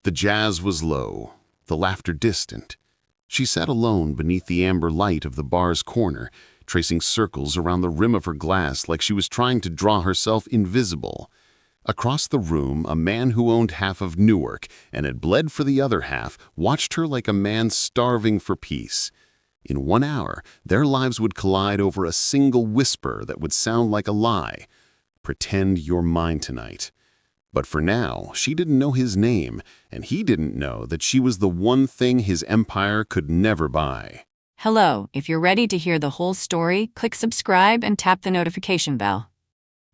The jazz was low, the laughter distant. She sat alone beneath the amber light of the bar's corner, tracing circles around the rim of her glass like she was trying to draw herself invisible. Across the room, a man who owned half of Newark and had bled for the other half watched her like a man starving for peace. In 1 hour, their lives would collide over a single whisper that would sound like a lie. Pretend you're mine tonight. But for now, she didn't know his name, and he didn't know that she was the one thing his empire could never buy. Hello, if you're ready to hear the whole story, click subscribe and tap the notification bell.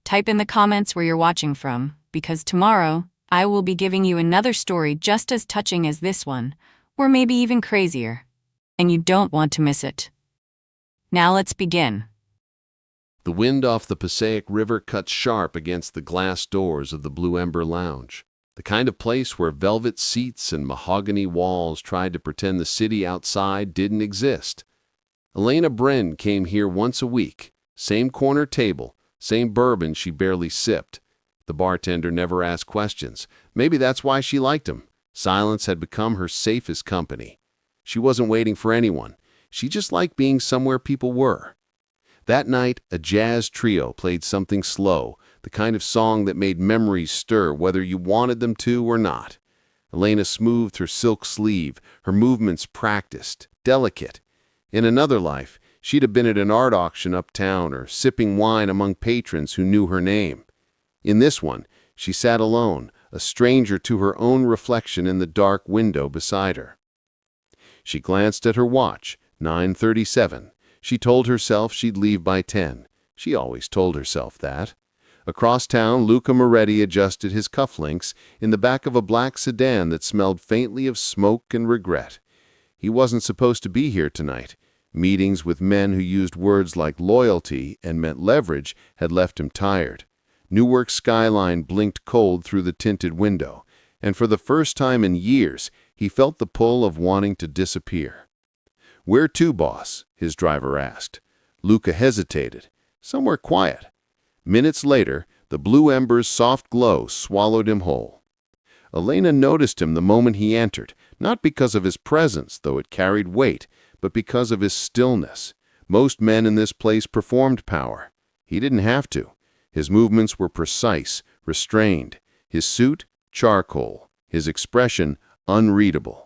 Type in the comments where you're watching from, because tomorrow, I will be giving you another story just as touching as this one, or maybe even crazier. And you don't want to miss it. Now let's begin. The wind off the Passaic River cut sharp against the glass doors of the Blue Ember Lounge, the kind of place where velvet seats and mahogany walls tried to pretend the city outside didn't exist. Elena Bren came here once a week, same corner table, same bourbon she barely sipped. The bartender never asked questions. Maybe that's why she liked him. Silence had become her safest company. She wasn't waiting for anyone. She just liked being somewhere people were. That night, a jazz trio played something slow, the kind of song that made memories stir whether you wanted them to or not. Elena smoothed her silk sleeve, her movements practiced, delicate. In another life, she'd have been at an art auction uptown or sipping wine among patrons who knew her name. In this one, she sat alone, a stranger to her own reflection in the dark window beside her. She glanced at her watch, 9:37. She told herself she'd leave by 10. She always told herself that. Across town, Luca Moretti adjusted his cufflinks in the back of a black sedan that smelled faintly of smoke and regret. He wasn't supposed to be here tonight. Meetings with men who used words like loyalty and meant leverage had left him tired. Newark's skyline blinked cold through the tinted window, and for the first time in years, he felt the pull of wanting to disappear. "Where to, boss?" his driver asked. Luca hesitated. "Somewhere quiet." Minutes later, the Blue Ember's soft glow swallowed him whole. Elena noticed him the moment he entered, not because of his presence, though it carried weight, but because of his stillness. Most men in this place performed power. He didn't have to. His movements were precise, restrained. His suit, charcoal. His expression, unreadable.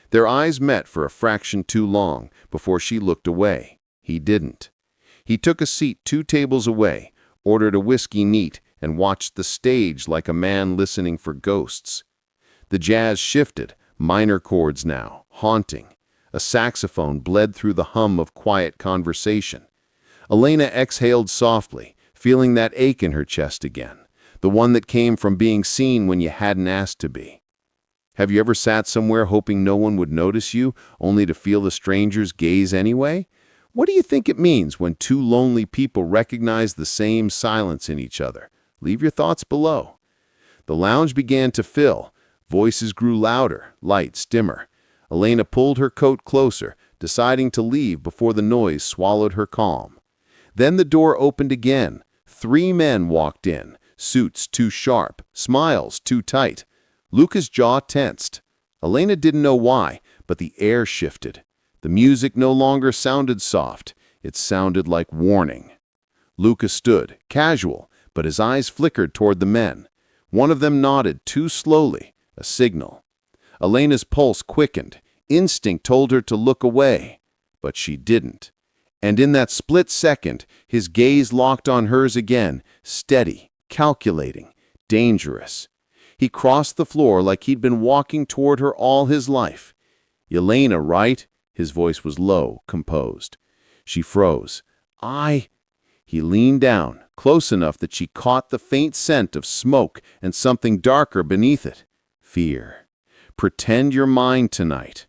Their eyes met for a fraction too long before she looked away. He didn't. He took a seat 2 tables away, ordered a whiskey neat, and watched the stage like a man listening for ghosts. The jazz shifted, minor chords now, haunting. A saxophone bled through the hum of quiet conversation. Elena exhaled softly, feeling that ache in her chest again, the one that came from being seen when you hadn't asked to be. Have you ever sat somewhere hoping no one would notice you, only to feel the stranger's gaze anyway? What do you think it means when 2 lonely people recognize the same silence in each other? Leave your thoughts below. The lounge began to fill. Voices grew louder, lights dimmer. Elena pulled her coat closer, deciding to leave before the noise swallowed her calm. Then the door opened again. 3 men walked in, suits too sharp, smiles too tight. Luca's jaw tensed. Elena didn't know why, but the air shifted. The music no longer sounded soft. It sounded like warning. Luca stood, casual, but his eyes flickered toward the men. One of them nodded too slowly, a signal. Elena's pulse quickened. Instinct told her to look away, but she didn't. And in that split second, his gaze locked on hers again, steady, calculating, dangerous. He crossed the floor like he'd been walking toward her all his life. "Elena, right?" His voice was low, composed. She froze. He leaned down, close enough that she caught the faint scent of smoke and something darker beneath it. Fear. "Pretend you're mine tonight."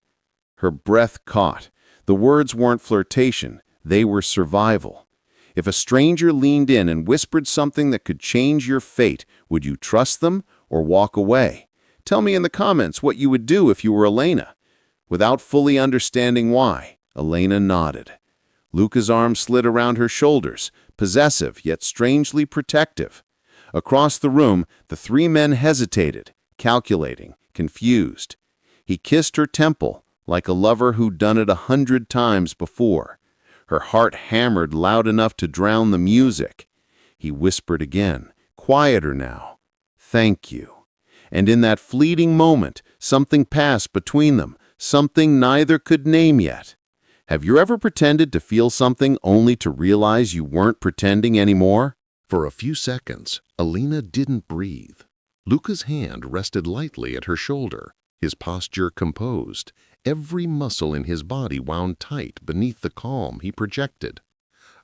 Her breath caught. The words weren't flirtation. They were survival. If a stranger leaned in and whispered something that could change your fate, would you trust them or walk away? Tell me in the comments what you would do if you were Elena. Without fully understanding why, Elena nodded. Luca's arm slid around her shoulders, possessive yet strangely protective. Across the room, the 3 men hesitated, calculating, confused. He kissed her temple like a lover who'd done it 100 times before. Her heart hammered loud enough to drown the music. He whispered again, quieter now, "Thank you." And in that fleeting moment, something passed between them, something neither could name yet. Have you ever pretended to feel something only to realize you weren't pretending anymore? For a few seconds, Alina didn't breathe. Luca's hand rested lightly at her shoulder, his posture composed, every muscle in his body wound tight beneath the calm he projected.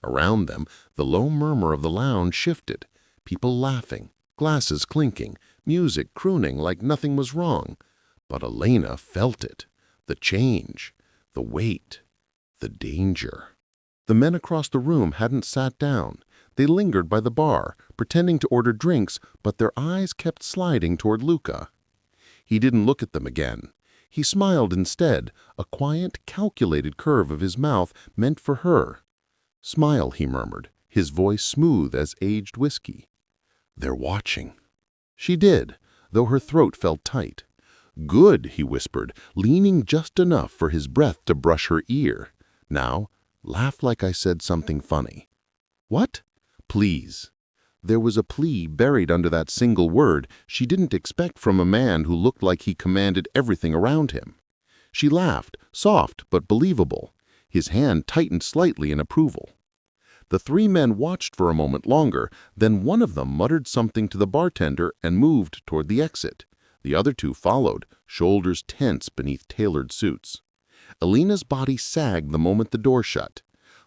Around them, the low murmur of the lounge shifted, people laughing, glasses clinking, music crooning like nothing was wrong. But Alina felt it, the change, the weight, the danger. The men across the room hadn't sat down. They lingered by the bar, pretending to order drinks, but their eyes kept sliding toward Luca. He didn't look at them again. He smiled instead, a quiet, calculated curve of his mouth meant for her. "Smile," he murmured, his voice smooth as aged whiskey. "They're watching." She did, though her throat felt tight. "Good," he whispered, leaning just enough for his breath to brush her ear. "Now, laugh like I said something funny." "What?" "Please." There was a plea buried under that single word she didn't expect from a man who looked like he commanded everything around him. She laughed, soft but believable. His hand tightened slightly in approval. The three men watched for a moment longer, then one of them muttered something to the bartender and moved toward the exit. The other two followed, shoulders tense beneath tailored suits. Alina's body sagged the moment the door shut.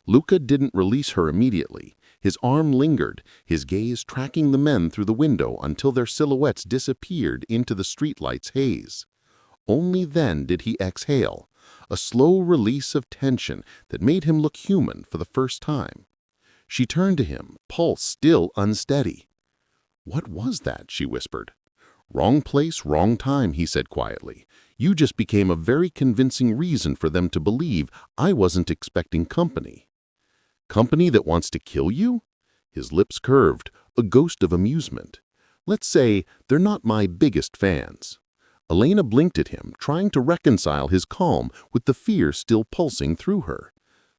Luca didn't release her immediately. His arm lingered, his gaze tracking the men through the window until their silhouettes disappeared into the streetlight's haze. Only then did he exhale, a slow release of tension that made him look human for the first time. She turned to him, pulse still unsteady. "What was that?" she whispered. "Wrong place, wrong time," he said quietly. "You just became a very convincing reason for them to believe I wasn't expecting company." "Company that wants to kill you?" His lips curved, a ghost of amusement. "Let's say they're not my biggest fans." Alina blinked at him, trying to reconcile his calm with the fear still pulsing through her.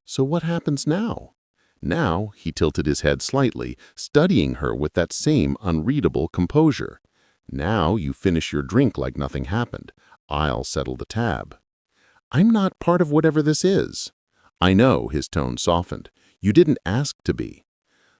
"So what happens now?" Now, he tilted his head slightly, studying her with that same unreadable composure. "Now you finish your drink like nothing happened. I'll settle the tab." "I'm not part of whatever this is." "I know," his tone softened. "You didn't ask to be."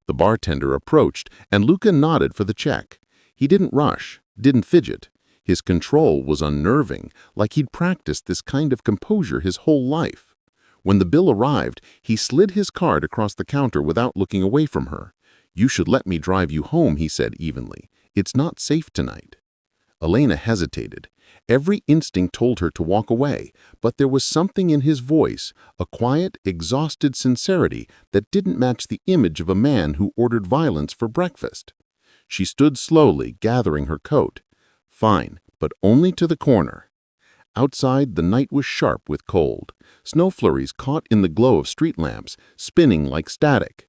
The bartender approached, and Luca nodded for the check. He didn't rush, didn't fidget. His control was unnerving, like he'd practiced this kind of composure his whole life. When the bill arrived, he slid his card across the counter without looking away from her. "You should let me drive you home," he said evenly. "It's not safe tonight." Alina hesitated. Every instinct told her to walk away, but there was something in his voice, a quiet, exhausted sincerity that didn't match the image of a man who ordered violence for breakfast. She stood slowly, gathering her coat. "Fine, but only to the corner." Outside, the night was sharp with cold. Snow flurries caught in the glow of street lamps, spinning like static.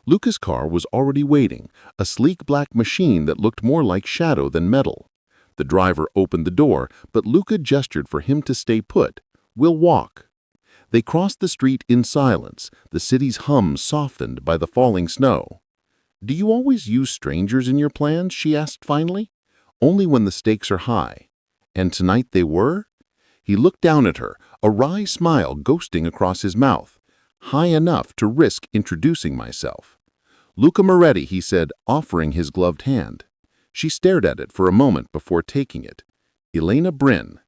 Luca's car was already waiting, a sleek black machine that looked more like shadow than metal. The driver opened the door, but Luca gestured for him to stay put. "We'll walk." They crossed the street in silence, the city's hum softened by the falling snow. "Do you always use strangers in your plans?" she asked finally. "Only when the stakes are high." And tonight they were? He looked down at her, a wry smile ghosting across his mouth. "High enough to risk introducing myself." "Luca Moretti," he said, offering his gloved hand. She stared at it for a moment before taking it. "Elena Bryn."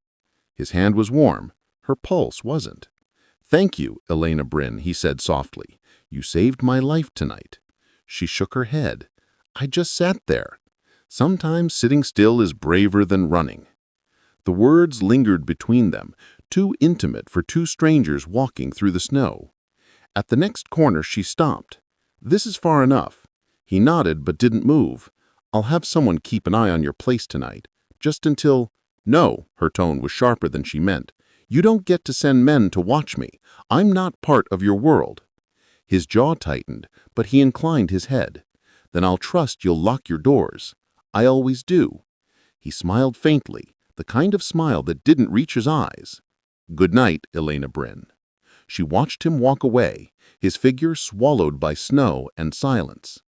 His hand was warm. Her pulse wasn't. "Thank you, Elena Bryn," he said softly. "You saved my life tonight." She shook her head. "I just sat there." Sometimes sitting still is braver than running. The words lingered between them, too intimate for two strangers walking through the snow. At the next corner she stopped. "This is far enough." He nodded but didn't move. "I'll have someone keep an eye on your place tonight, just until—" "No," her tone was sharper than she meant. "You don't get to send men to watch me. I'm not part of your world." His jaw tightened, but he inclined his head. "Then I'll trust you'll lock your doors." "I always do." He smiled faintly, the kind of smile that didn't reach his eyes. "Good night, Elena Bryn." She watched him walk away, his figure swallowed by snow and silence.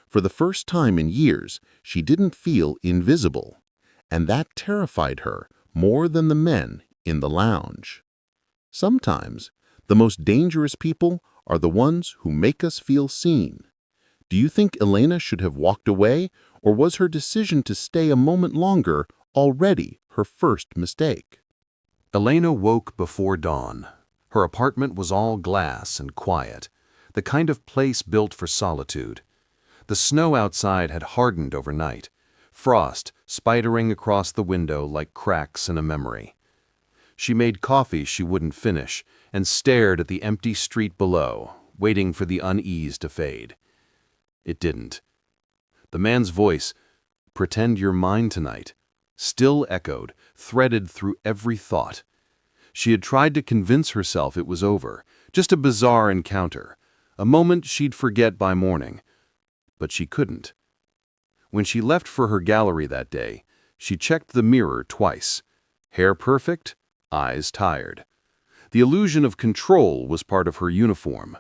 For the first time in years, she didn't feel invisible, and that terrified her more than the men in the lounge. Sometimes, the most dangerous people are the ones who make us feel seen. Do you think Elena should have walked away, or was her decision to stay a moment longer already her first mistake? Elena woke before dawn. Her apartment was all glass and quiet, the kind of place built for solitude. The snow outside had hardened overnight, frost spidering across the window like cracks in a memory. She made coffee she wouldn't finish and stared at the empty street below, waiting for the unease to fade. It didn't. The man's voice, "Pretend you're mine tonight," still echoed, threaded through every thought. She had tried to convince herself it was over, just a bizarre encounter, a moment she'd forget by morning. But she couldn't. When she left for her gallery that day, she checked the mirror twice. Hair perfect, eyes tired. The illusion of control was part of her uniform.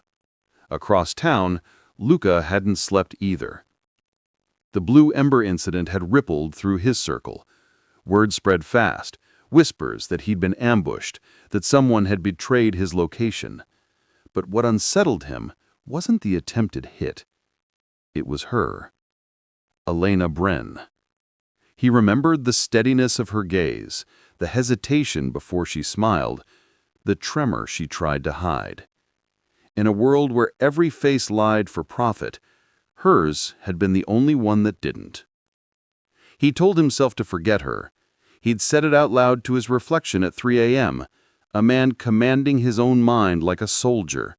Across town, Luca hadn't slept either. The Blue Ember incident had rippled through his circle. Word spread fast, whispers that he'd been ambushed, that someone had betrayed his location. But what unsettled him wasn't the attempted hit. It was her. Elena Bryn. He remembered the steadiness of her gaze, the hesitation before she smiled, the tremor she tried to hide. In a world where every face lied for profit, hers had been the only one that didn't. He told himself to forget her. He'd said it out loud to his reflection at 3 a.m., a man commanding his own mind like a soldier.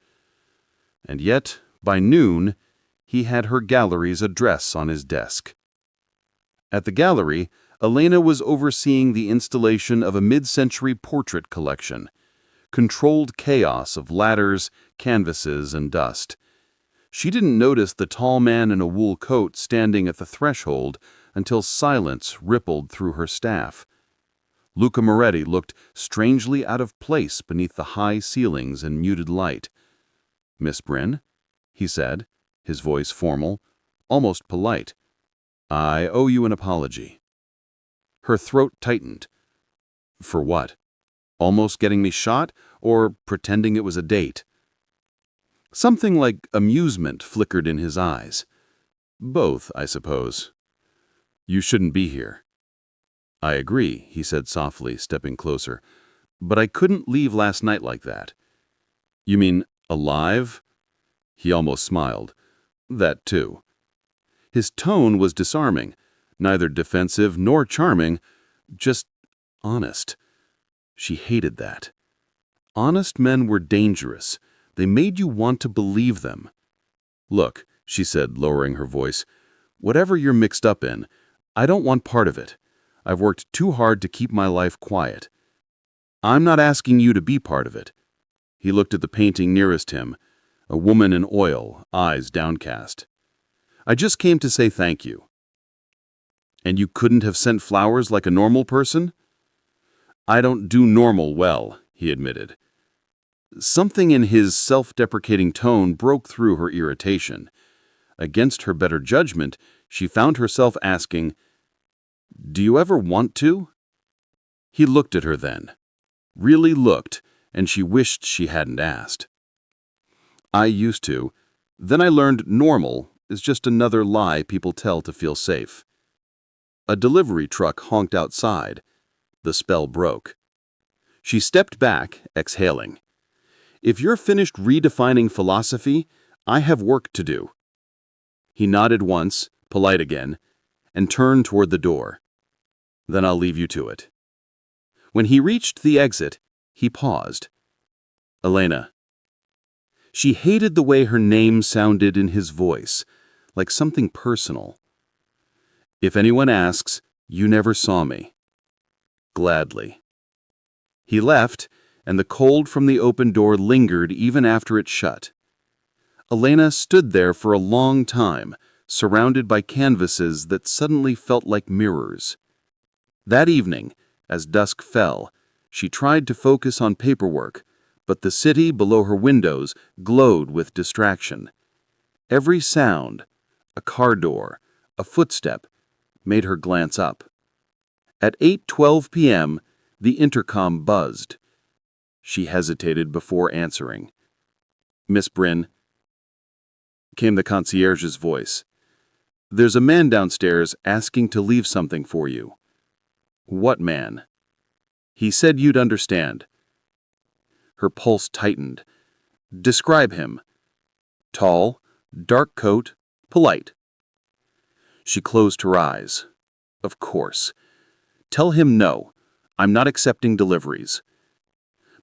And yet, by noon, he had her gallery's address on his desk. At the gallery, Elena was overseeing the installation of a mid-century portrait collection, controlled chaos of ladders, canvases, and dust. She didn't notice the tall man in a wool coat standing at the threshold until silence rippled through her staff. Luca Moretti looked strangely out of place beneath the high ceilings and muted light. "Miss Bryn," he said, his voice formal, almost polite. "I owe you an apology." Her throat tightened. For what? Almost getting me shot, or pretending it was a date? Something like amusement flickered in his eyes. Both, I suppose. "You shouldn't be here." "I agree," he said softly, stepping closer. "But I couldn't leave last night like that." "You mean alive?" He almost smiled. "That too." His tone was disarming, neither defensive nor charming, just honest. She hated that. Honest men were dangerous. They made you want to believe them. "Look," she said, lowering her voice, "whatever you're mixed up in, I don't want part of it. I've worked too hard to keep my life quiet. I'm not asking you to be part of it." He looked at the painting nearest him, a woman in oil, eyes downcast. "I just came to say thank you." "And you couldn't have sent flowers like a normal person?" "I don't do normal well," he admitted. Something in his self-deprecating tone broke through her irritation. Against her better judgment, she found herself asking, "Do you ever want to?" He looked at her then. Really looked, and she wished she hadn't asked. "I used to. Then I learned normal is just another lie people tell to feel safe." A delivery truck honked outside. The spell broke. She stepped back, exhaling. "If you're finished redefining philosophy, I have work to do." He nodded once, polite again, and turned toward the door. "Then I'll leave you to it." When he reached the exit, he paused. "Elena." She hated the way her name sounded in his voice, like something personal. "If anyone asks, you never saw me." "Gladly." He left, and the cold from the open door lingered even after it shut. Elena stood there for a long time, surrounded by canvases that suddenly felt like mirrors. That evening, as dusk fell, she tried to focus on paperwork, but the city below her windows glowed with distraction. Every sound, a car door, a footstep, made her glance up. At 8:12 p.m., the intercom buzzed. She hesitated before answering. "Miss Bryn," came the concierge's voice. "There's a man downstairs asking to leave something for you." "What man?" "He said you'd understand." Her pulse tightened. "Describe him." "Tall, dark coat, polite." She closed her eyes. Of course. "Tell him no. I'm not accepting deliveries."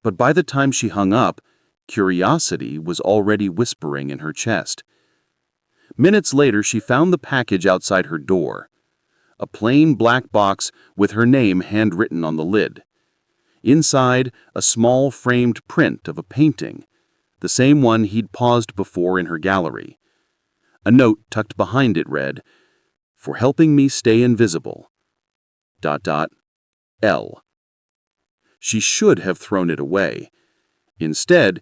But by the time she hung up, curiosity was already whispering in her chest. Minutes later, she found the package outside her door. A plain black box with her name handwritten on the lid. Inside, a small framed print of a painting, the same one he'd paused before in her gallery. A note tucked behind it read, "For helping me stay invisible. ... L." She should have thrown it away. Instead,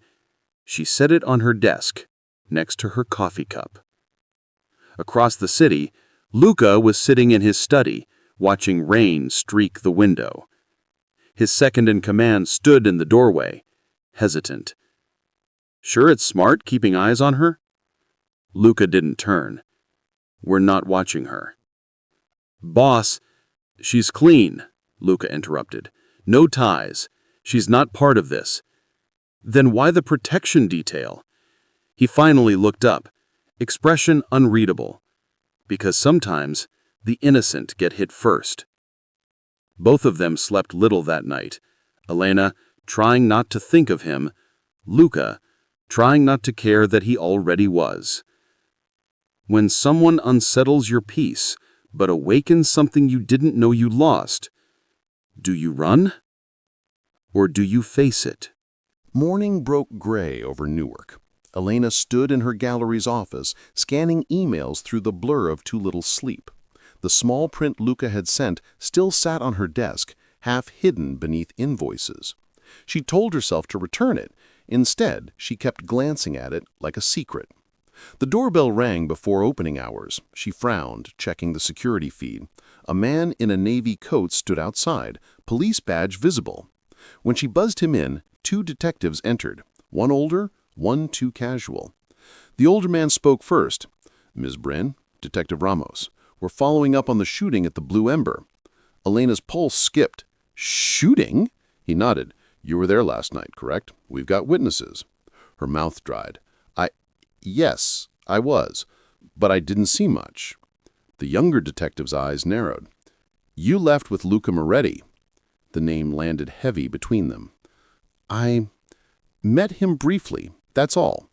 she set it on her desk, next to her coffee cup. Across the city, Luca was sitting in his study, watching rain streak the window. His second-in-command stood in the doorway, hesitant. "Sure it's smart keeping eyes on her?" Luca didn't turn. "We're not watching her." "Boss, she's clean," Luca interrupted. "No ties. She's not part of this." "Then why the protection detail?" He finally looked up, expression unreadable. "Because sometimes the innocent get hit first." Both of them slept little that night. Elena trying not to think of him, Luca trying not to care that he already was. When someone unsettles your peace, but awakens something you didn't know you lost, do you run? Or do you face it? Morning broke gray over Newark. Elena stood in her gallery's office, scanning emails through the blur of too little sleep. The small print Luca had sent still sat on her desk, half hidden beneath invoices. She told herself to return it. Instead, she kept glancing at it like a secret. The doorbell rang before opening hours. She frowned, checking the security feed. A man in a navy coat stood outside, police badge visible. When she buzzed him in, 2 detectives entered, one older, one too casual. The older man spoke first. "Ms. Bryn, Detective Ramos. We're following up on the shooting at the Blue Ember." Elena's pulse skipped. "Shooting?" He nodded. "You were there last night, correct? We've got witnesses." Her mouth dried. Yes, I was, but I didn't see much." The younger detective's eyes narrowed. "You left with Luca Moretti." The name landed heavy between them. "I met him briefly, that's all."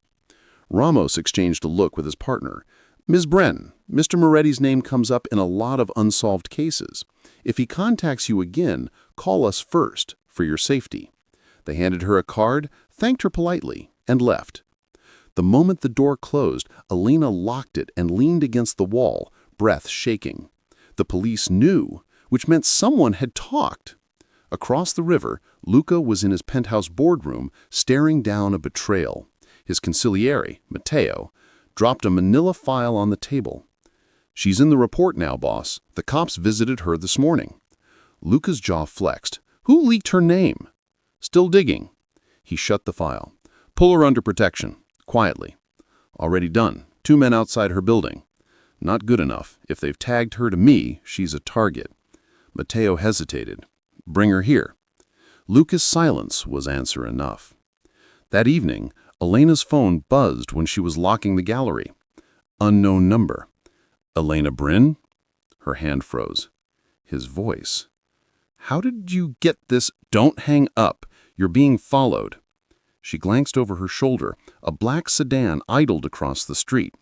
Ramos exchanged a look with his partner. "Ms. Bren, Mr. Moretti's name comes up in a lot of unsolved cases. If he contacts you again, call us first, for your safety." They handed her a card, thanked her politely, and left. The moment the door closed, Elena locked it and leaned against the wall, breath shaking. The police knew, which meant someone had talked. Across the river, Luca was in his penthouse boardroom, staring down a betrayal. His consigliere, Matteo, dropped a manila file on the table. "She's in the report now, boss. The cops visited her this morning." Luca's jaw flexed. "Who leaked her name?" "Still digging." He shut the file. "Pull her under protection. Quietly." "Already done. 2 men outside her building." "Not good enough. If they've tagged her to me, she's a target." Matteo hesitated. "Bring her here." Luca's silence was answer enough. That evening, Elena's phone buzzed when she was locking the gallery. Unknown number. "Elena Bryn?" Her hand froze. His voice. "How did you get this?" "Don't hang up. You're being followed." She glanced over her shoulder. A black sedan idled across the street.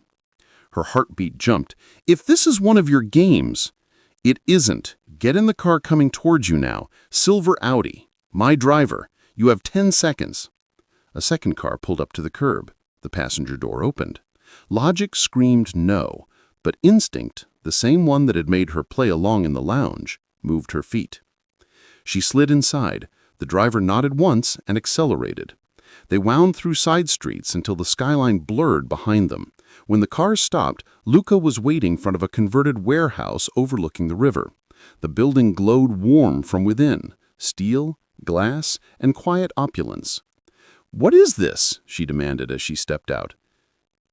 Her heartbeat jumped. "If this is one of your games—" "It isn't. Get in the car coming towards you now. Silver Audi. My driver. You have 10 seconds. A second car pulled up to the curb. The passenger door opened. Logic screamed no, but instinct, the same one that had made her play along in the lounge, moved her feet. She slid inside. The driver nodded once and accelerated. They wound through side streets until the skyline blurred behind them. When the cars stopped, Luca was waiting in front of a converted warehouse overlooking the river. The building glowed warm from within, steel, glass, and quiet opulence. "What is this?" she demanded as she stepped out.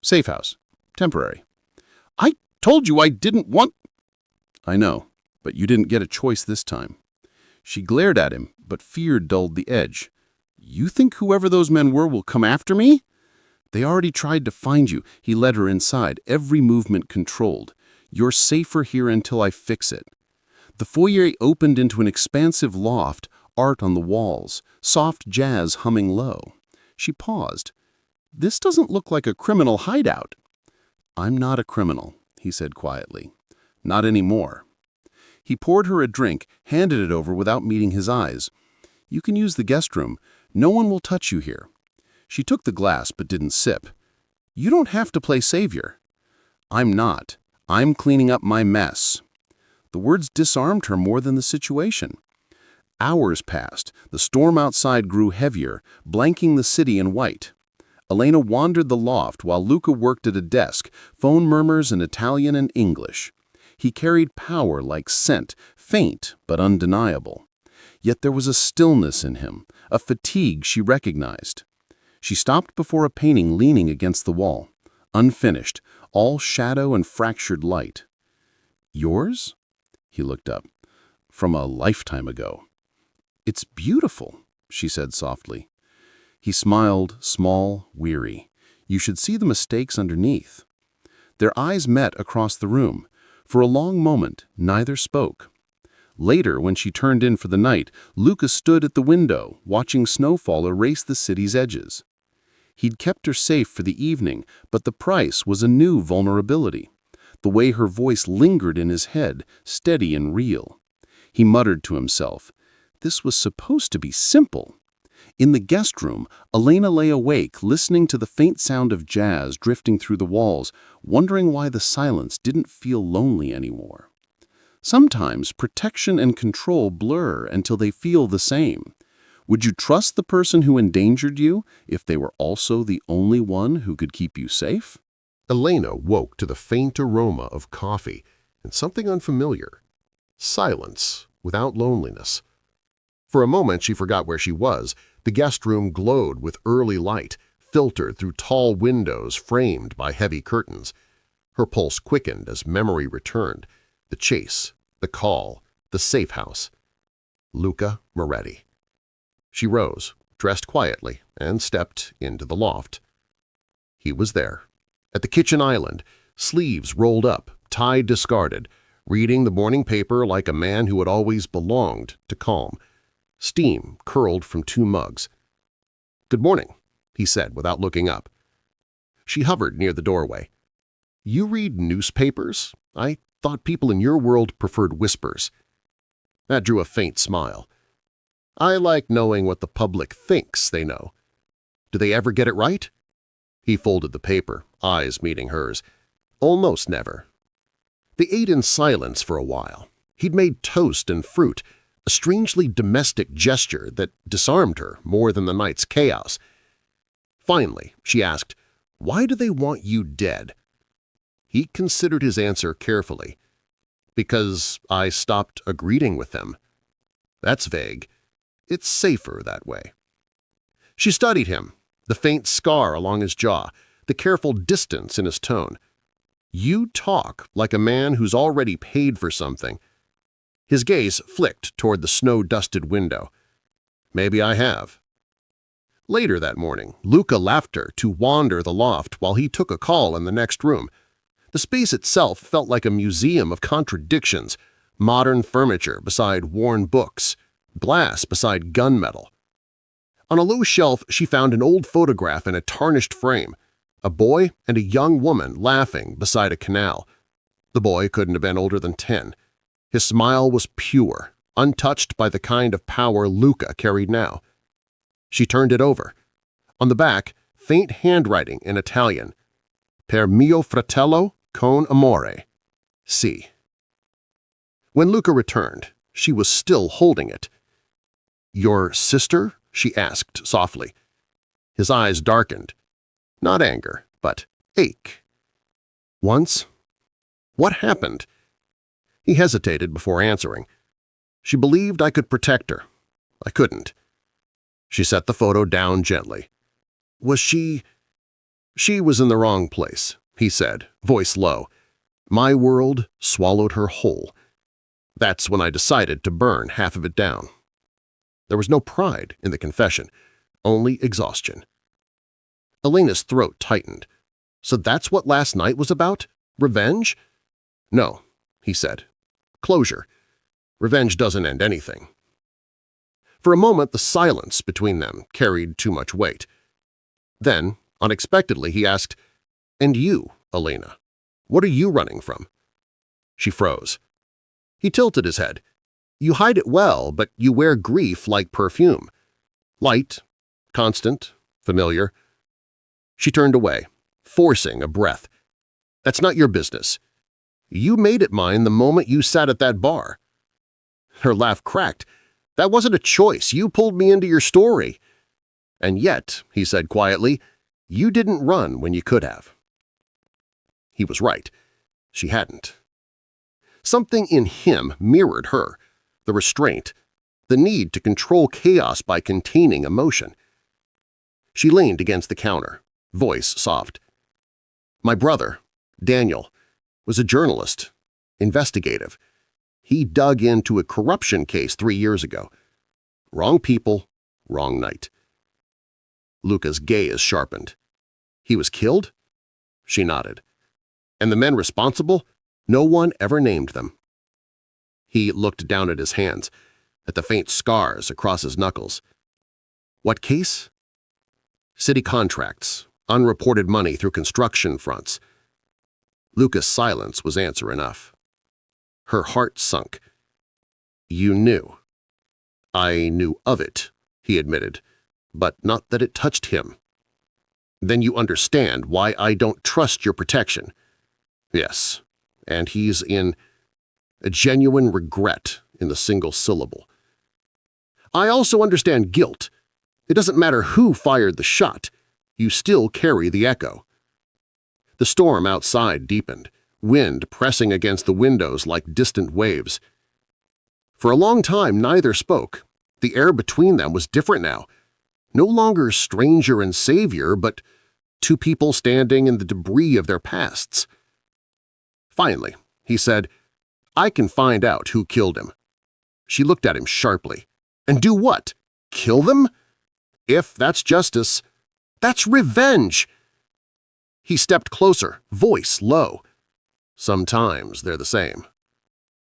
"Safe house. Temporary." "I told you I didn't want—" "I know, but you didn't get a choice this time." She glared at him, but fear dulled the edge. "You think whoever those men were will come after me?" "They already tried to find you." He led her inside, every movement controlled. "You're safer here until I fix it." The foyer opened into an expansive loft, art on the walls, soft jazz humming low. She paused. "This doesn't look like a criminal hideout." "I'm not a criminal," he said quietly. "Not anymore." He poured her a drink, handed it over without meeting his eyes. "You can use the guest room. No one will touch you here." She took the glass but didn't sip. "You don't have to play savior." "I'm not. I'm cleaning up my mess." The words disarmed her more than the situation. Hours passed. The storm outside grew heavier, blanking the city in white. Elena wandered the loft while Luca worked at a desk, phone murmurs in Italian and English. He carried power like scent, faint but undeniable. Yet there was a stillness in him, a fatigue she recognized. She stopped before a painting leaning against the wall, unfinished, all shadow and fractured light. "Yours?" He looked up. "From a lifetime ago." "It's beautiful," she said softly. He smiled, small, weary. "You should see the mistakes underneath." Their eyes met across the room. For a long moment, neither spoke. Later, when she turned in for the night, Luca stood at the window, watching snowfall erase the city's edges. He'd kept her safe for the evening, but the price was a new vulnerability. The way her voice lingered in his head, steady and real. He muttered to himself, "This was supposed to be simple." In the guest room, Elena lay awake, listening to the faint sound of jazz drifting through the walls, wondering why the silence didn't feel lonely anymore. Sometimes protection and control blur until they feel the same. Would you trust the person who endangered you if they were also the only one who could keep you safe? Elena woke to the faint aroma of coffee and something unfamiliar. Silence without loneliness. For a moment she forgot where she was. The guest room glowed with early light, filtered through tall windows framed by heavy curtains. Her pulse quickened as memory returned. The chase, the call, the safe house. Luca Moretti. She rose, dressed quietly, and stepped into the loft. He was there, at the kitchen island, sleeves rolled up, tie discarded, reading the morning paper like a man who had always belonged to calm. Steam curled from 2 mugs. "Good morning," he said without looking up. She hovered near the doorway. "You read newspapers? I thought people in your world preferred whispers." That drew a faint smile. "I like knowing what the public thinks they know. Do they ever get it right?" He folded the paper, eyes meeting hers. "Almost never." They ate in silence for a while. He'd made toast and fruit, a strangely domestic gesture that disarmed her more than the night's chaos. Finally, she asked, "Why do they want you dead?" He considered his answer carefully. "Because I stopped agreeing with them." "That's vague. It's safer that way." She studied him, the faint scar along his jaw, the careful distance in his tone. "You talk like a man who's already paid for something." His gaze flicked toward the snow-dusted window. "Maybe I have." Later that morning, Luca left her to wander the loft while he took a call in the next room. The space itself felt like a museum of contradictions, modern furniture beside worn books, glass beside gunmetal. On a low shelf, she found an old photograph in a tarnished frame, a boy and a young woman laughing beside a canal. The boy couldn't have been older than 10. His smile was pure, untouched by the kind of power Luca carried now. She turned it over. On the back, faint handwriting in Italian. "Per mio fratello con amore. C." When Luca returned, She was still holding it. "Your sister?" she asked softly. His eyes darkened. Not anger, but ache. "Once? What happened?" He hesitated before answering. "She believed I could protect her. I couldn't." She set the photo down gently. "Was she—" "She was in the wrong place," he said, voice low. "My world swallowed her whole. That's when I decided to burn half of it down." There was no pride in the confession, only exhaustion. Elena's throat tightened. "So that's what last night was about? Revenge?" "No," he said. "Closure. Revenge doesn't end anything." For a moment, the silence between them carried too much weight. Then, unexpectedly, he asked, "And you, Elena? What are you running from?" She froze. He tilted his head. "You hide it well, but you wear grief like perfume. Light, constant, familiar." She turned away, forcing a breath. "That's not your business. You made it mine the moment you sat at that bar." Her laugh cracked. "That wasn't a choice. You pulled me into your story." "And yet," he said quietly, "you didn't run when you could have." He was right. She hadn't. Something in him mirrored her, the restraint, the need to control chaos by containing emotion. She leaned against the counter, voice soft. "My brother, Daniel, was a journalist, investigative. He dug into a corruption case 3 years ago. Wrong people, wrong night." Luca's gaze sharpened. "He was killed?" She nodded. "And the men responsible? No one ever named them." He looked down at his hands, at the faint scars across his knuckles. "What case?" "City contracts, unreported money through construction fronts." Luca's silence was answer enough. Her heart sunk. "You knew." "I knew of it," he admitted, "but not that it touched him." "Then you understand why I don't trust your protection." "Yes, and he's in—" a genuine regret in the single syllable. "I also understand guilt. It doesn't matter who fired the shot. You still carry the echo." The storm outside deepened, wind pressing against the windows like distant waves. For a long time neither spoke. The air between them was different now. No longer stranger and savior, but two people standing in the debris of their pasts. Finally, he said, "I can find out who killed him." She looked at him sharply. "And do what? Kill them? If that's justice, that's revenge." He stepped closer, voice low. "Sometimes they're the same."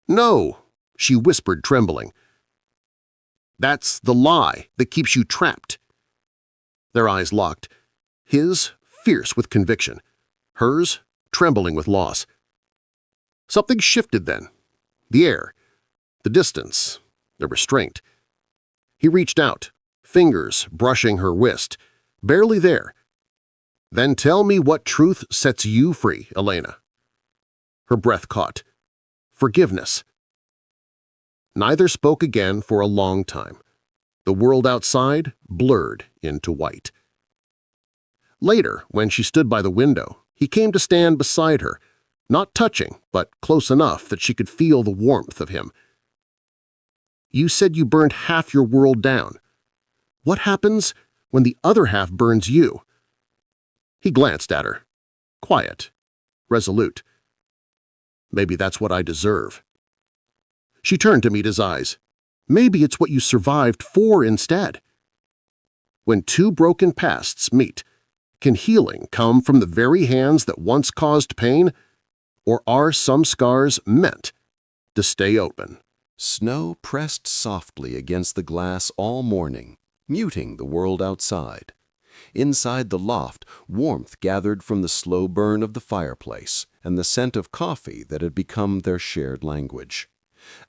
"No," she whispered, trembling. "That's the lie that keeps you trapped." Their eyes locked, his fierce with conviction, hers trembling with loss. Something shifted then. The air, the distance, the restraint. He reached out, fingers brushing her wrist, barely there. "Then tell me what truth sets you free, Elena." Her breath caught. "Forgiveness." Neither spoke again for a long time. The world outside blurred into white. Later, when she stood by the window, he came to stand beside her, not touching, but close enough that she could feel the warmth of him. "You said you burned half your world down. What happens when the other half burns you?" He glanced at her, quiet, resolute. "Maybe that's what I deserve." She turned to meet his eyes. "Maybe it's what you survived for instead." When two broken pasts meet, can healing come from the very hands that once caused pain? Or are some scars meant to stay open? Snow pressed softly against the glass all morning, muting the world outside. Inside the loft, warmth gathered from the slow burn of the fireplace and the scent of coffee that had become their shared language.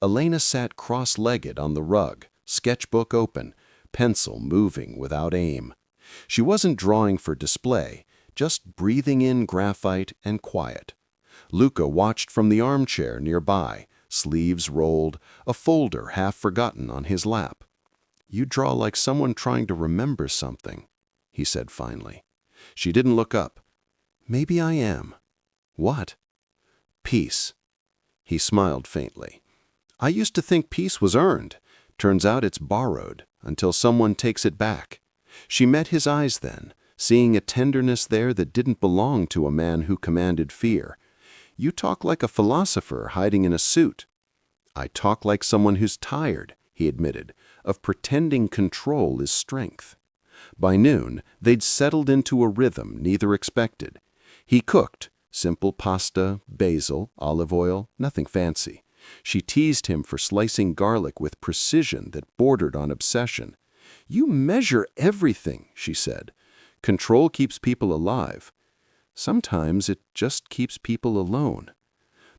Elena sat cross-legged on the rug, sketchbook open, pencil moving without aim. She wasn't drawing for display, just breathing in graphite and quiet. Luca watched from the armchair nearby, sleeves rolled, a folder half forgotten on his lap. "You draw like someone trying to remember something," he said finally. She didn't look up. "Maybe I am." "What?" "Peace." He smiled faintly. "I used to think peace was earned. Turns out it's borrowed, until someone takes it back." She met his eyes then, seeing a tenderness there that didn't belong to a man who commanded fear. "You talk like a philosopher hiding in a suit." "I talk like someone who's tired," he admitted, "of pretending control is strength." By noon, they'd settled into a rhythm neither expected. He cooked, simple pasta, basil, olive oil, nothing fancy. She teased him for slicing garlic with precision that bordered on obsession. "You measure everything," she said. "Control keeps people alive. Sometimes it just keeps people alone."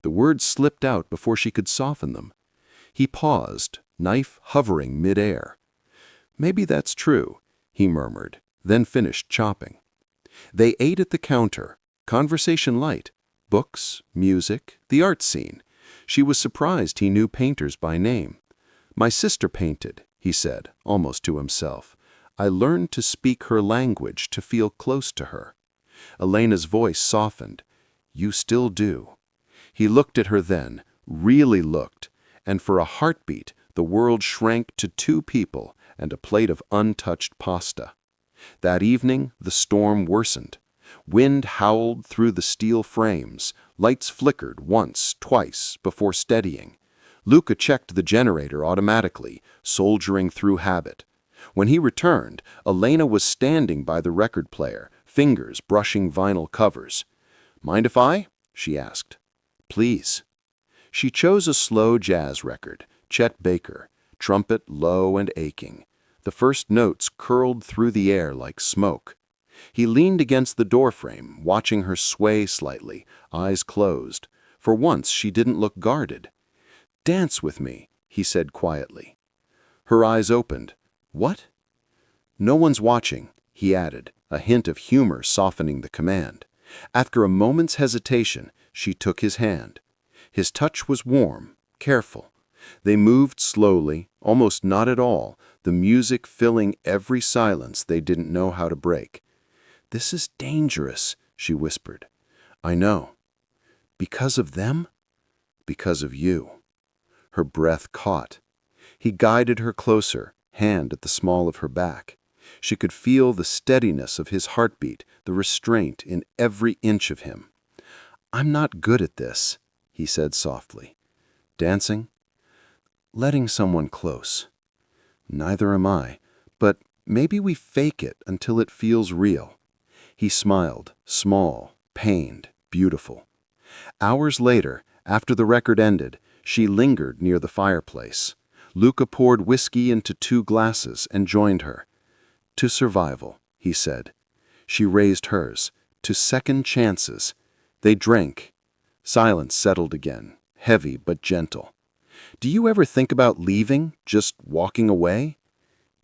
The words slipped out before she could soften them. He paused, knife hovering mid-air. "Maybe that's true," he murmured, then finished chopping. They ate at the counter, conversation light, books, music, the art scene. She was surprised he knew painters by name. "My sister painted," he said, almost to himself. "I learned to speak her language to feel close to her." Elena's voice softened. "You still do." He looked at her then, really looked, and for a heartbeat the world shrank to two people and a plate of untouched pasta. That evening the storm worsened. Wind howled through the steel frames, lights flickered once, twice, before steadying. Luca checked the generator automatically, soldiering through habit. When he returned, Elena was standing by the record player, fingers brushing vinyl covers. "Mind if I?" she asked. "Please." She chose a slow jazz record, Chet Baker, trumpet low and aching. The first notes curled through the air like smoke. He leaned against the doorframe, watching her sway slightly, eyes closed. For once she didn't look guarded. "Dance with me," he said quietly. Her eyes opened. "What?" "No one's watching," he added, a hint of humor softening the command. After a moment's hesitation, she took his hand. His touch was warm, careful. They moved slowly, almost not at all, the music filling every silence they didn't know how to break. "This is dangerous," she whispered. "I know." "Because of them?" "Because of you." Her breath caught. He guided her closer, hand at the small of her back. She could feel the steadiness of his heartbeat, the restraint in every inch of him. "I'm not good at this," he said softly. "Dancing?" "Letting someone close." "Neither am I, but maybe we fake it until it feels real." He smiled, small, pained, beautiful. Hours later, after the record ended, she lingered near the fireplace. Luca poured whiskey into 2 glasses and joined her. "To survival," he said. She raised hers. "To second chances." They drank. Silence settled again, heavy but gentle. "Do you ever think about leaving, just walking away?"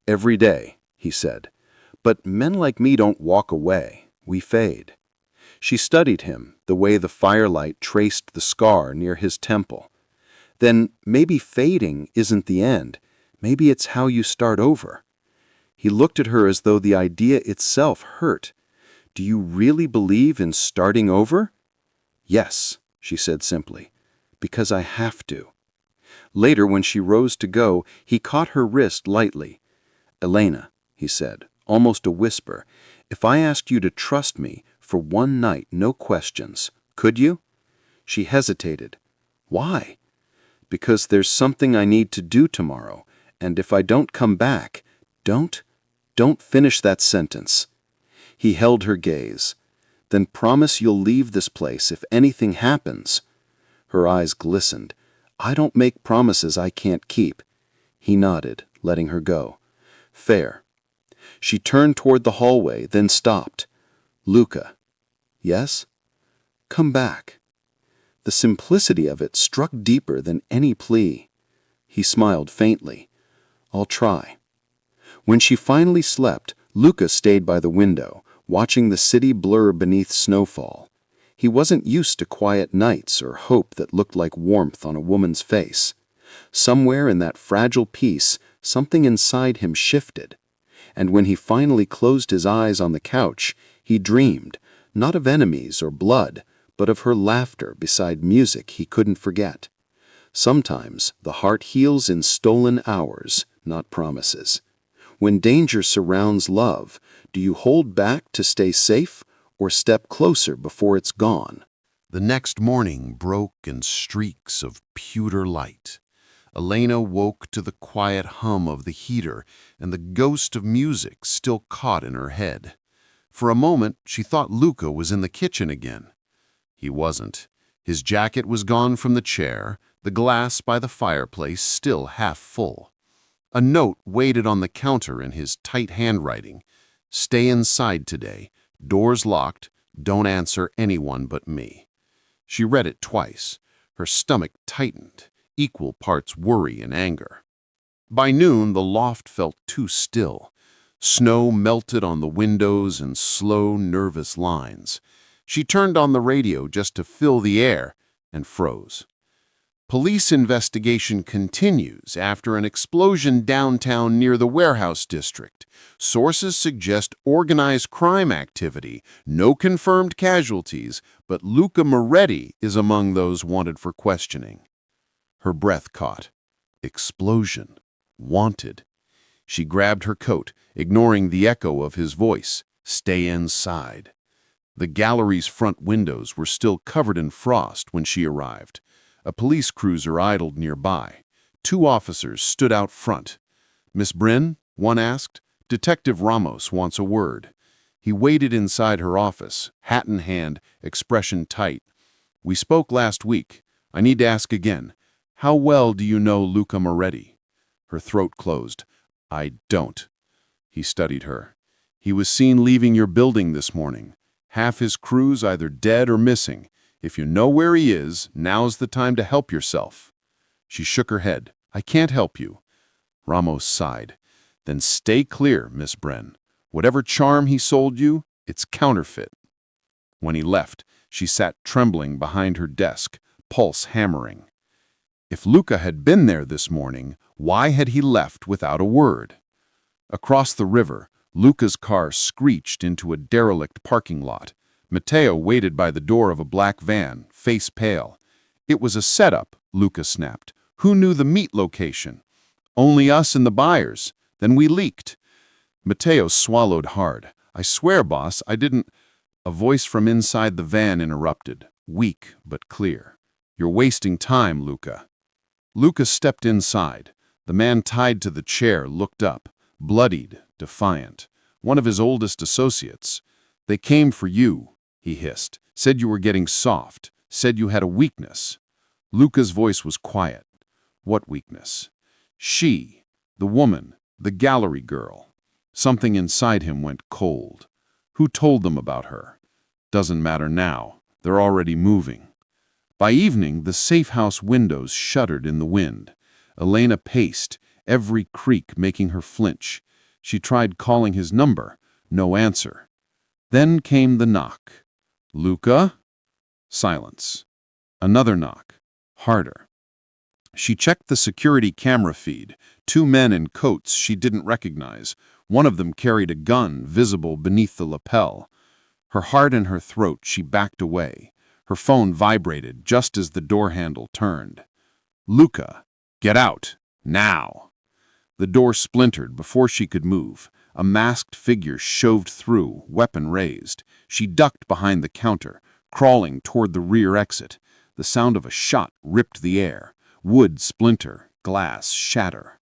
"Every day," he said. "But men like me don't walk away. We fade." She studied him, the way the firelight traced the scar near his temple. "Then maybe fading isn't the end. Maybe it's how you start over." He looked at her as though the idea itself hurt. "Do you really believe in starting over?" "Yes," she said simply. "Because I have to." Later, when she rose to go, he caught her wrist lightly. "Elena," he said, almost a whisper, "if I asked you to trust me for one night, no questions, could you?" She hesitated. "Why?" "Because there's something I need to do tomorrow, and if I don't come back, don't finish that sentence." He held her gaze. "Then promise you'll leave this place if anything happens." Her eyes glistened. "I don't make promises I can't keep." He nodded, letting her go. "Fair." She turned toward the hallway, then stopped. "Luca." "Yes?" "Come back." The simplicity of it struck deeper than any plea. He smiled faintly. "I'll try." When she finally slept, Luca stayed by the window, watching the city blur beneath snowfall. He wasn't used to quiet nights or hope that looked like warmth on a woman's face. Somewhere in that fragile peace, something inside him shifted. And when he finally closed his eyes on the couch, he dreamed, not of enemies or blood, but of her laughter beside music he couldn't forget. Sometimes the heart heals in stolen hours, not promises. When danger surrounds love, do you hold back to stay safe or step closer before it's gone? The next morning broke in streaks of pewter light. Elena woke to the quiet hum of the heater and the ghost of music still caught in her head. For a moment, she thought Luca was in the kitchen again. He wasn't. His jacket was gone from the chair, the glass by the fireplace still half full. A note waited on the counter in his tight handwriting. "Stay inside today. Doors locked. Don't answer anyone but me." She read it twice. Her stomach tightened, equal parts worry and anger. By noon, the loft felt too still. Snow melted on the windows in slow, nervous lines. She turned on the radio just to fill the air and froze. Police investigation continues after an explosion downtown near the warehouse district. Sources suggest organized crime activity, no confirmed casualties, but Luca Moretti is among those wanted for questioning. Her breath caught. Explosion. Wanted. She grabbed her coat, ignoring the echo of his voice. Stay inside. The gallery's front windows were still covered in frost when she arrived. A police cruiser idled nearby. 2 officers stood out front. "Miss Bryn?" one asked. "Detective Ramos wants a word." He waited inside her office, hat in hand, expression tight. "We spoke last week. I need to ask again. How well do you know Luca Moretti?" Her throat closed. "I don't." He studied her. "He was seen leaving your building this morning. Half his crew's either dead or missing. If you know where he is, now's the time to help yourself." She shook her head. "I can't help you." Ramos sighed. "Then stay clear, Miss Bryn. Whatever charm he sold you, it's counterfeit." When he left, she sat trembling behind her desk, pulse hammering. If Luca had been there this morning, why had he left without a word? Across the river, Luca's car screeched into a derelict parking lot. Matteo waited by the door of a black van, face pale. "It was a setup," Luca snapped. "Who knew the meet location?" "Only us and the buyers. Then we leaked." Matteo swallowed hard. "I swear, boss, I didn't—" A voice from inside the van interrupted, weak but clear. "You're wasting time, Luca." Luca stepped inside. The man tied to the chair looked up, bloodied, defiant. One of his oldest associates. "They came for you," he hissed. "Said you were getting soft. Said you had a weakness." Luca's voice was quiet. What weakness? She, the woman, the gallery girl. Something inside him went cold. Who told them about her? Doesn't matter now. They're already moving. By evening, the safe house windows shuddered in the wind. Elena paced, every creak making her flinch. She tried calling his number. No answer. Then came the knock. "Luca?" Silence. Another knock. Harder. She checked the security camera feed. 2 men in coats she didn't recognize. One of them carried a gun, visible beneath the lapel. Her heart in her throat, she backed away. Her phone vibrated just as the door handle turned. "Luca, get out, now!" The door splintered before she could move. A masked figure shoved through, weapon raised. She ducked behind the counter, crawling toward the rear exit. The sound of a shot ripped the air. Wood splinter, glass shatter.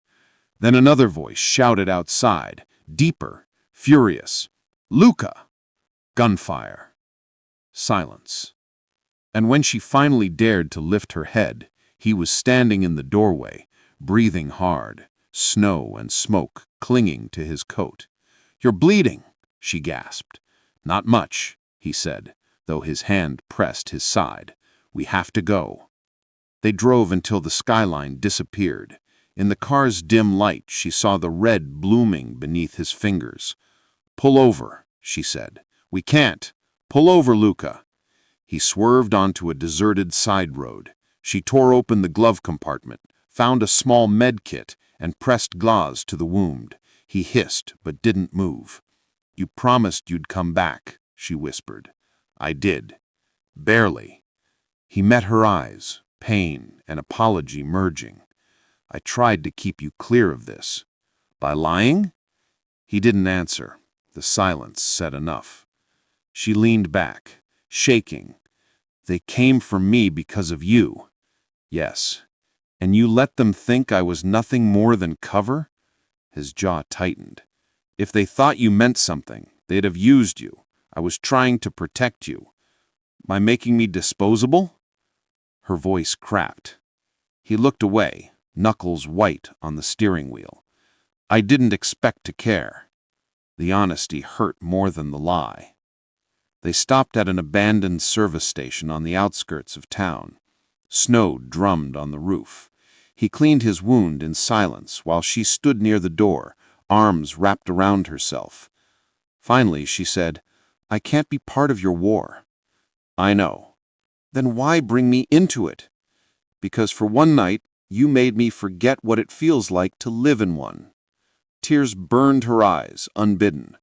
Then another voice shouted outside, deeper, furious. "Luca!" Gunfire. Silence. And when she finally dared to lift her head, he was standing in the doorway, breathing hard, snow and smoke clinging to his coat. "You're bleeding," she gasped. "Not much," he said, though his hand pressed his side. "We have to go." They drove until the skyline disappeared. In the car's dim light, she saw the red blooming beneath his fingers. "Pull over," she said. "We can't. Pull over, Luca." He swerved onto a deserted side road. She tore open the glove compartment, found a small med kit, and pressed gauze to the wound. He hissed, but didn't move. "You promised you'd come back," she whispered. "I did. Barely." He met her eyes, pain and apology merging. "I tried to keep you clear of this." "By lying?" He didn't answer. The silence said enough. She leaned back, shaking. "They came for me because of you." "Yes. And you let them think I was nothing more than cover?" His jaw tightened. "If they thought you meant something, they'd have used you. I was trying to protect you. By making me disposable?" Her voice cracked. He looked away, knuckles white on the steering wheel. "I didn't expect to care." The honesty hurt more than the lie. They stopped at an abandoned service station on the outskirts of town. Snow drummed on the roof. He cleaned his wound in silence while she stood near the door, arms wrapped around herself. Finally, she said, "I can't be part of your war." "I know." "Then why bring me into it?" "Because for one night, you made me forget what it feels like to live in one." Tears burned her eyes, unbidden.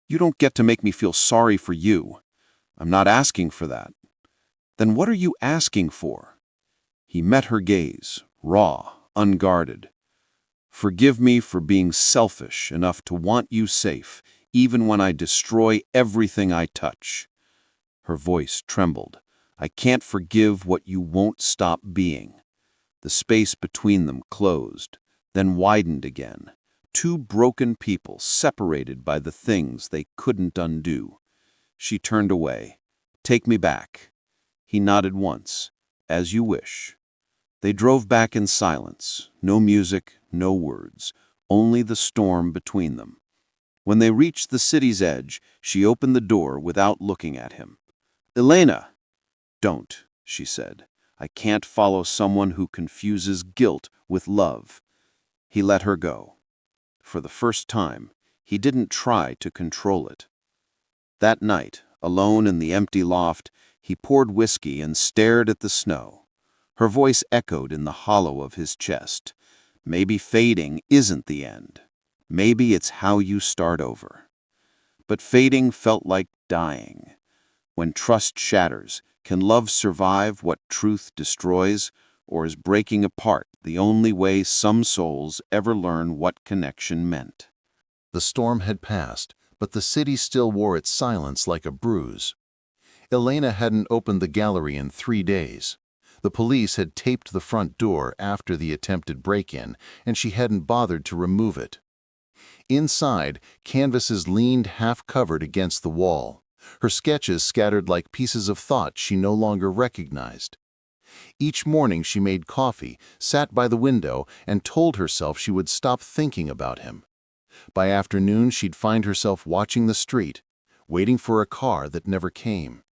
"You don't get to make me feel sorry for you. I'm not asking for that." "Then what are you asking for?" He met her gaze, raw, unguarded. "Forgive me for being selfish enough to want you safe, even when I destroy everything I touch." Her voice trembled. "I can't forgive what you won't stop being." The space between them closed, then widened again. Two broken people separated by the things they couldn't undo. She turned away. "Take me back." He nodded once. "As you wish." They drove back in silence. No music, no words, only the storm between them. When they reached the city's edge, she opened the door without looking at him. "Elena!" "Don't," she said. "I can't follow someone who confuses guilt with love." He let her go. For the first time, he didn't try to control it. That night, alone in the empty loft, he poured whiskey and stared at the snow. Her voice echoed in the hollow of his chest. "Maybe fading isn't the end. Maybe it's how you start over." But fading felt like dying. When trust shatters, can love survive what truth destroys, or is breaking apart the only way some souls ever learn what connection meant? The storm had passed, but the city still wore its silence like a bruise. Elena hadn't opened the gallery in 3 days. The police had taped the front door after the attempted break-in, and she hadn't bothered to remove it. Inside, canvases leaned half-covered against the wall, her sketches scattered like pieces of thought she no longer recognized. Each morning she made coffee, sat by the window, and told herself she would stop thinking about him. By afternoon she'd find herself watching the street, waiting for a car that never came.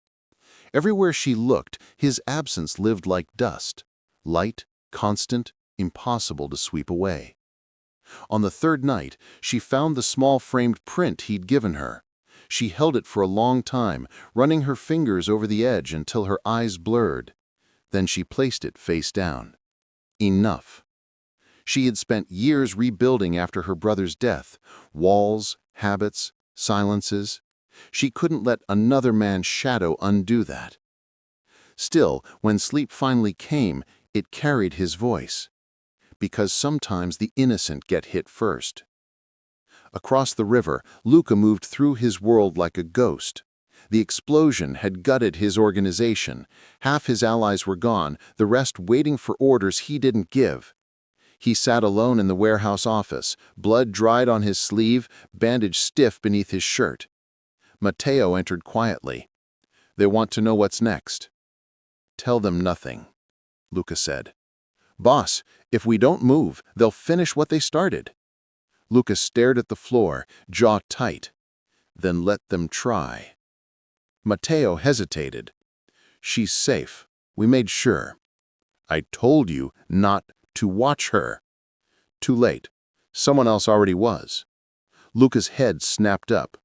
Everywhere she looked, his absence lived like dust, light, constant, impossible to sweep away. On the third night, she found the small framed print he'd given her. She held it for a long time, running her fingers over the edge until her eyes blurred. Then she placed it face down. Enough. She had spent years rebuilding after her brother's death, walls, habits, silences. She couldn't let another man's shadow undo that. Still, when sleep finally came, it carried his voice. Because sometimes the innocent get hit first. Across the river, Luca moved through his world like a ghost. The explosion had gutted his organization. Half his allies were gone, the rest waiting for orders he didn't give. He sat alone in the warehouse office, blood dried on his sleeve, bandage stiff beneath his shirt. Matteo entered quietly. "They want to know what's next." "Tell them nothing," Luca said. "Boss, if we don't move, they'll finish what they started." Luca stared at the floor, jaw tight. "Then let them try." Matteo hesitated. "She's safe. We made sure." "I told you not to watch her." "Too late. Someone else already was." Luca's head snapped up.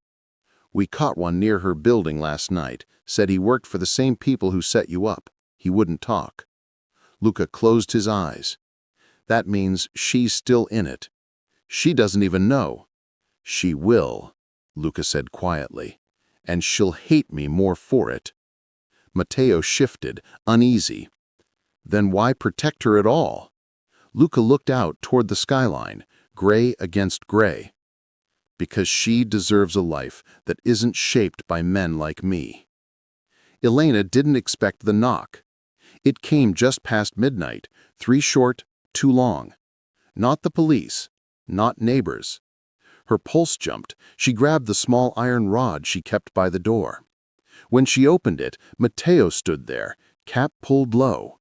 We caught one near her building last night. Said he worked for the same people who set you up. He wouldn't talk. Luca closed his eyes. That means she's still in it. She doesn't even know. She will, Luca said quietly, and she'll hate me more for it. Matteo shifted, uneasy. Then why protect her at all? Luca looked out toward the skyline, gray against gray. Because she deserves a life that isn't shaped by men like me. Elena didn't expect the knock. It came just past midnight, 3 short, 2 long. Not the police, not neighbors. Her pulse jumped. She grabbed the small iron rod she kept by the door. When she opened it, Matteo stood there, cap pulled low.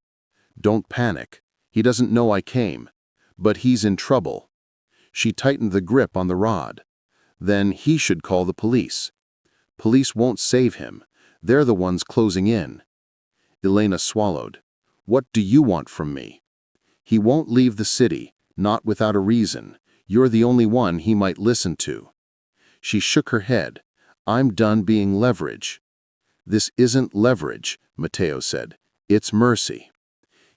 Don't panic. He doesn't know I came. But he's in trouble. She tightened the grip on the rod. Then he should call the police. Police won't save him. They're the ones closing in. Elena swallowed. What do you want from me? He won't leave the city, not without a reason. You're the only one he might listen to. She shook her head. I'm done being leverage. This isn't leverage, Matteo said. It's mercy.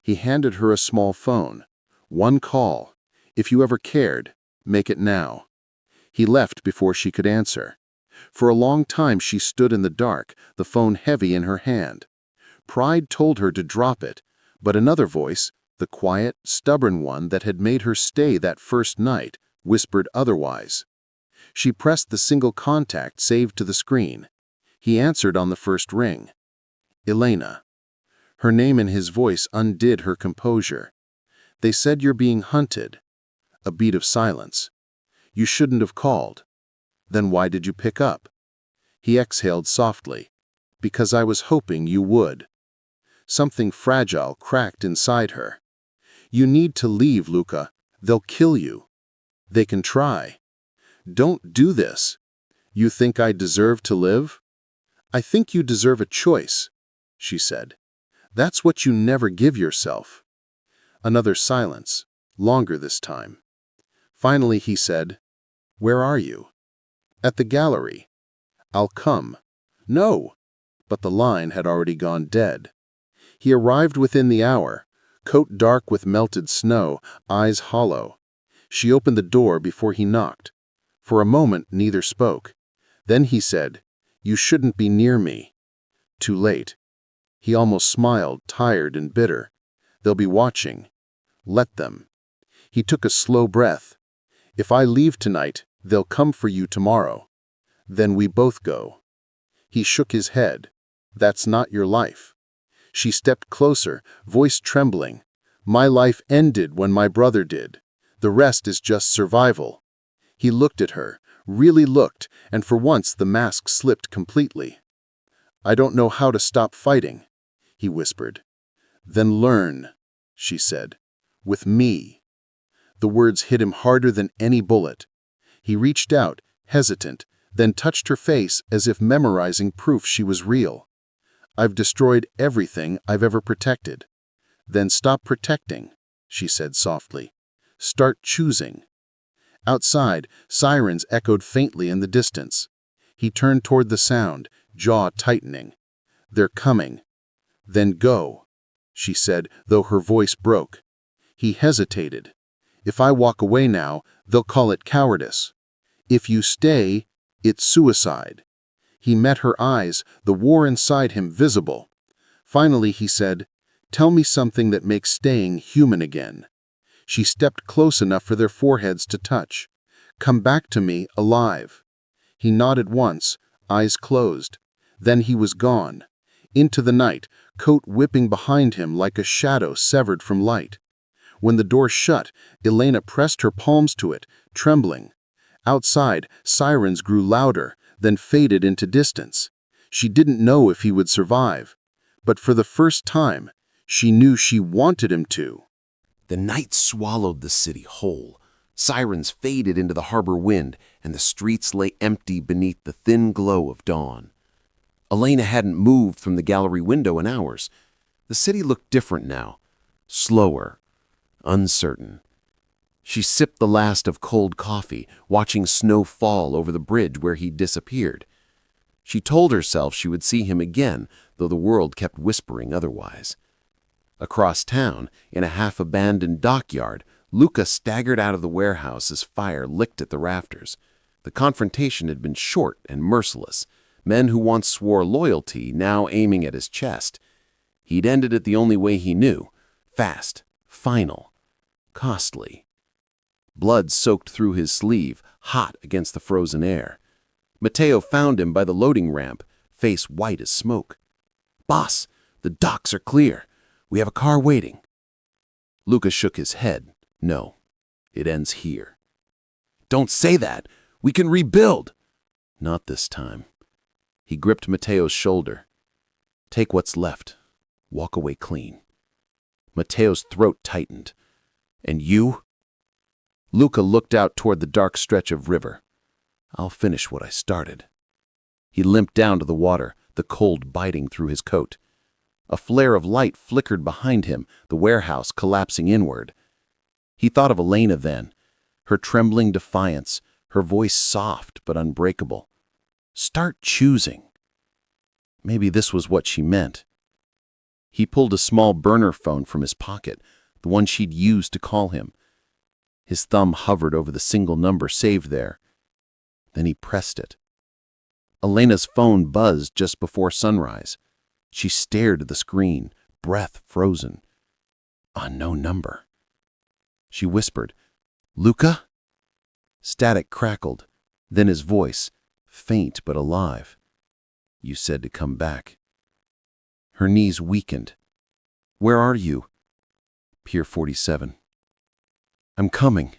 He handed her a small phone. 1 call. If you ever cared, make it now. He left before she could answer. For a long time she stood in the dark, the phone heavy in her hand. Pride told her to drop it, but another voice, the quiet, stubborn one that had made her stay that first night, whispered otherwise. She pressed the single contact saved to the screen. He answered on the first ring. Elena. Her name and his voice undid her composure. They said you're being hunted. A beat of silence. You shouldn't have called. Then why did you pick up? He exhaled softly. Because I was hoping you would. Something fragile cracked inside her. You need to leave, Luca. They'll kill you. They can try. Don't do this. You think I deserve to live? I think you deserve a choice, she said. That's what you never give yourself. Another silence, longer this time. Finally he said, Where are you? At the gallery. I'll come. No. But the line had already gone dead. He arrived within the hour, coat dark with melted snow, eyes hollow. She opened the door before he knocked. For a moment neither spoke. Then he said, You shouldn't be near me. Too late. He almost smiled, tired and bitter. They'll be watching. Let them. He took a slow breath. If I leave tonight, they'll come for you tomorrow. Then we both go. He shook his head. That's not your life. She stepped closer, voice trembling. My life ended when my brother did. The rest is just survival. He looked at her, really looked, and for once the mask slipped completely. I don't know how to stop fighting, he whispered. Then learn, she said, with me. The words hit him harder than any bullet. He reached out, hesitant, then touched her face as if memorizing proof she was real. I've destroyed everything I've ever protected. Then stop protecting, she said softly. Start choosing. Outside, sirens echoed faintly in the distance. He turned toward the sound, jaw tightening. They're coming. Then go, she said, though her voice broke. He hesitated. If I walk away now, they'll call it cowardice. If you stay, it's suicide. He met her eyes, the war inside him visible. Finally he said, Tell me something that makes staying human again. She stepped close enough for their foreheads to touch. Come back to me, alive. He nodded once, eyes closed. Then he was gone. Into the night, coat whipping behind him like a shadow severed from light. When the door shut, Elena pressed her palms to it, trembling. Outside, sirens grew louder, then faded into distance. She didn't know if he would survive. But for the first time, she knew she wanted him to. The night swallowed the city whole. Sirens faded into the harbor wind, and the streets lay empty beneath the thin glow of dawn. Elena hadn't moved from the gallery window in hours. The city looked different now, slower, uncertain. She sipped the last of cold coffee, watching snow fall over the bridge where he'd disappeared. She told herself she would see him again, though the world kept whispering otherwise. Across town, in a half-abandoned dockyard, Luca staggered out of the warehouse as fire licked at the rafters. The confrontation had been short and merciless. Men who once swore loyalty, now aiming at his chest. He'd ended it the only way he knew. Fast, final, costly. Blood soaked through his sleeve, hot against the frozen air. Matteo found him by the loading ramp, face white as smoke. "Boss, the docks are clear. We have a car waiting." Luca shook his head. "No, it ends here." "Don't say that. We can rebuild." "Not this time." He gripped Matteo's shoulder. "Take what's left. Walk away clean." Matteo's throat tightened. "And you?" Luca looked out toward the dark stretch of river. "I'll finish what I started." He limped down to the water, the cold biting through his coat. A flare of light flickered behind him, the warehouse collapsing inward. He thought of Elena then, her trembling defiance, her voice soft but unbreakable. Start choosing. Maybe this was what she meant. He pulled a small burner phone from his pocket, the one she'd used to call him. His thumb hovered over the single number saved there. Then he pressed it. Elena's phone buzzed just before sunrise. She stared at the screen, breath frozen. Unknown number. She whispered, "Luca?" Static crackled, then his voice, faint but alive. "You said to come back." Her knees weakened. "Where are you?" "Pier 47. "I'm coming."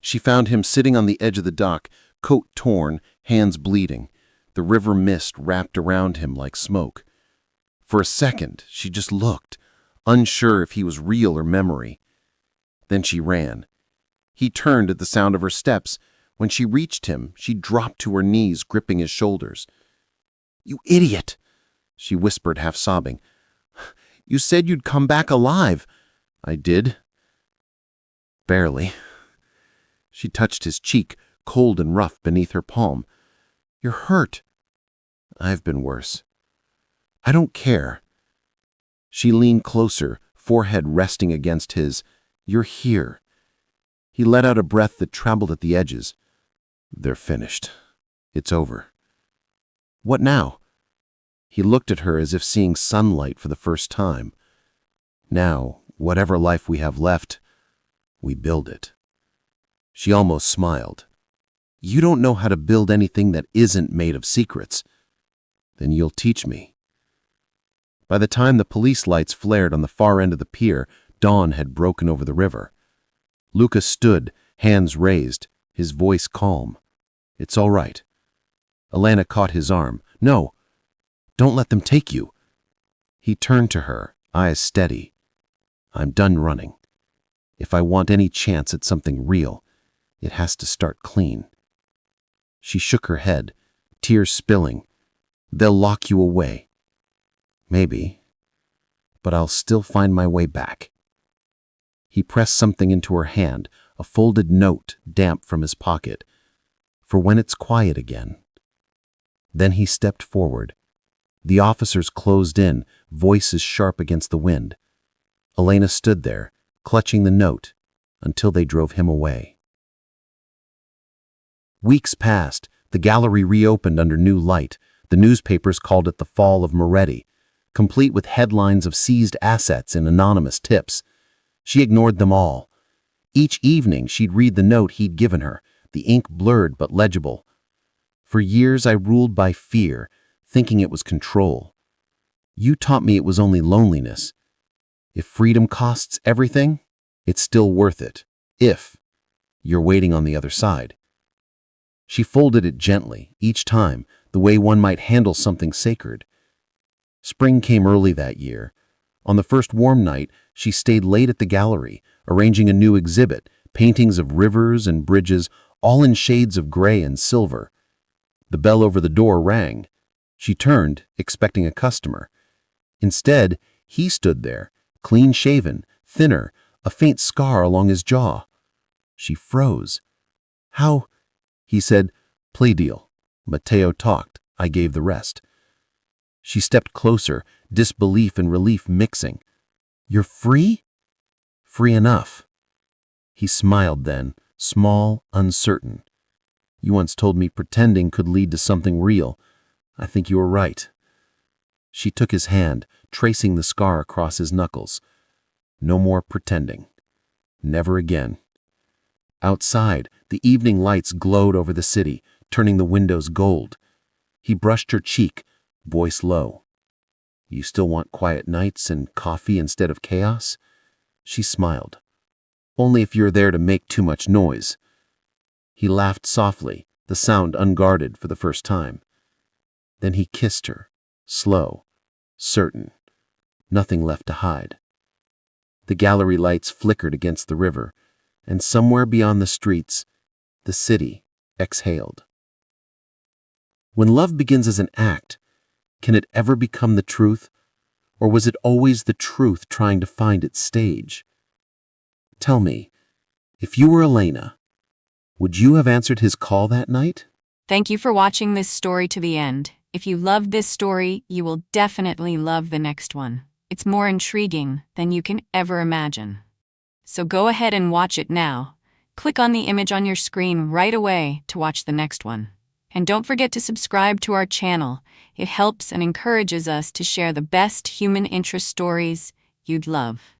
She found him sitting on the edge of the dock, coat torn, hands bleeding. The river mist wrapped around him like smoke. For a second, she just looked, unsure if he was real or memory. Then she ran. He turned at the sound of her steps. When she reached him, she dropped to her knees, gripping his shoulders. "You idiot!" she whispered, half sobbing. "You said you'd come back alive." "I did." "Barely." She touched his cheek, cold and rough beneath her palm. "You're hurt." "I've been worse." "I don't care." She leaned closer, forehead resting against his. "You're here." He let out a breath that trembled at the edges. "They're finished. It's over." "What now?" He looked at her as if seeing sunlight for the first time. "Now, whatever life we have left, we build it." She almost smiled. "You don't know how to build anything that isn't made of secrets." "Then you'll teach me." By the time the police lights flared on the far end of the pier, dawn had broken over the river. Luca stood, hands raised, his voice calm. "It's all right." Elena caught his arm. "No, don't let them take you." He turned to her, eyes steady. "I'm done running. If I want any chance at something real, it has to start clean." She shook her head, tears spilling. "They'll lock you away." "Maybe, but I'll still find my way back." He pressed something into her hand, a folded note damp from his pocket. "For when it's quiet again." Then he stepped forward. The officers closed in, voices sharp against the wind. Elena stood there, clutching the note, until they drove him away. Weeks passed. The gallery reopened under new light. The newspapers called it the fall of Moretti, complete with headlines of seized assets and anonymous tips. She ignored them all. Each evening she'd read the note he'd given her, the ink blurred but legible. "For years I ruled by fear, thinking it was control. You taught me it was only loneliness. If freedom costs everything, it's still worth it. If you're waiting on the other side." She folded it gently, each time, the way one might handle something sacred. Spring came early that year. On the first warm night, she stayed late at the gallery, arranging a new exhibit, paintings of rivers and bridges, all in shades of gray and silver. The bell over the door rang. She turned, expecting a customer. Instead, he stood there, clean-shaven, thinner, a faint scar along his jaw. She froze. "How?" He said, "Play deal. Mateo talked, I gave the rest. She stepped closer, disbelief and relief mixing. You're free? Free enough. He smiled then, small, uncertain. You once told me pretending could lead to something real. I think you were right. She took his hand, tracing the scar across his knuckles. No more pretending. Never again. Outside, the evening lights glowed over the city, turning the windows gold. He brushed her cheek, voice low. You still want quiet nights and coffee instead of chaos? She smiled. Only if you're there to make too much noise. He laughed softly, the sound unguarded for the first time. Then he kissed her, slow, certain, nothing left to hide. The gallery lights flickered against the river, and somewhere beyond the streets, the city exhaled. When love begins as an act, can it ever become the truth, or was it always the truth trying to find its stage? Tell me, if you were Elena, would you have answered his call that night? Thank you for watching this story to the end. If you loved this story, you will definitely love the next one. It's more intriguing than you can ever imagine. So go ahead and watch it now. Click on the image on your screen right away to watch the next one. And don't forget to subscribe to our channel. It helps and encourages us to share the best human interest stories you'd love.